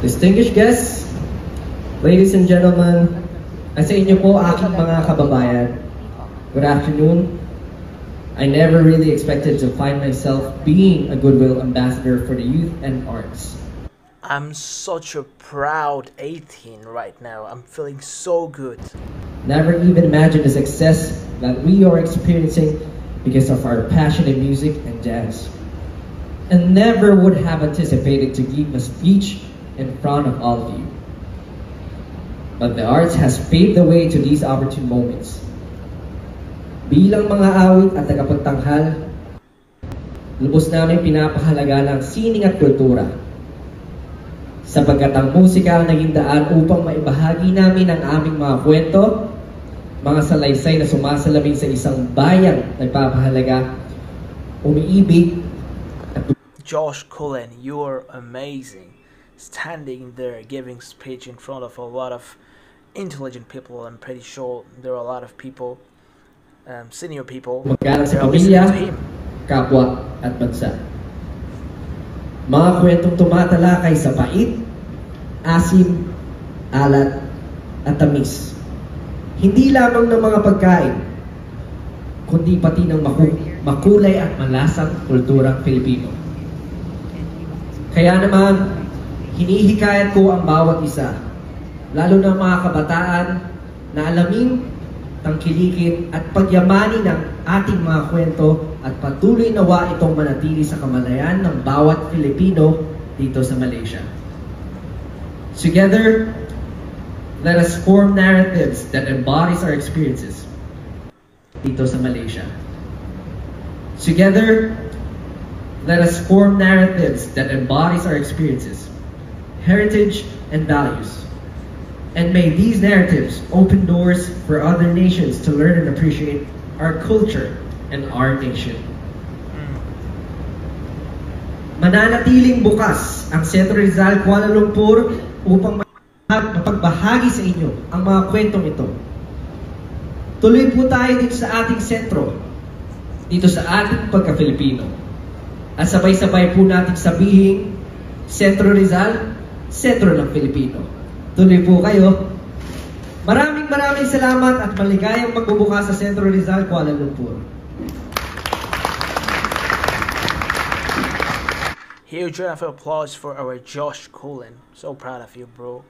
Distinguished guests, ladies and gentlemen, at sa inyo po aking mga kababayan, good afternoon. I never really expected to find myself being a Goodwill Ambassador for the Youth and Arts. I'm such a proud 18 right now. I'm feeling so good. Never even imagined the success that we are experiencing because of our passion in music and jazz. And never would have anticipated to give a speech in front of all of you. But the arts has paved the way to these opportune moments. Bilang mga awit at tagapagtanghal, lubos namin pinapahalaga ng sining at kultura. Sapagkat ang musika ang naging daan upang maibahagi namin ang aming mga kwento, mga salaysay na sumasalamin sa isang bayang nagpapahalaga, umiibig, at Josh Cullen, you are amazing. Standing there giving speech in front of a lot of intelligent people. I'm pretty sure there are a lot of people, senior people, magkalang sa that are listening pamilya, to him. kapwa at bansa. Mga kwentong tumatalakay sa pait, asim, alat, at tamis. Hindi lamang ng mga pagkain, kundi pati ng makulay at malasang kulturang Pilipino. Kaya naman, hinihikayat ko ang bawat isa, lalo na mga kabataan, na alamin, tangkilikin at pagyamanin ng ating mga kwento at patuloy nawa itong manatili sa kamalayan ng bawat Filipino dito sa Malaysia. Together, let us form narratives that embodies our experiences dito sa Malaysia. Together, let us form narratives that embodies our experiences, heritage, and values. And may these narratives open doors for other nations to learn and appreciate our culture and our nation. Mananatiling bukas ang Centro Rizal Kuala Lumpur upang mapagbahagi sa inyo ang mga kwentong ito. Tuloy po tayo dito sa ating sentro, dito sa ating pagka-Filipino. At sabay-sabay po natin sabihin, Centro Rizal, sentro ng Filipino. Tuloy po kayo. Maraming salamat at maligayang magbubukas sa Centro Rizal, Kuala Lumpur. Huge round of applause for our Josh Cullen. So proud of you, bro.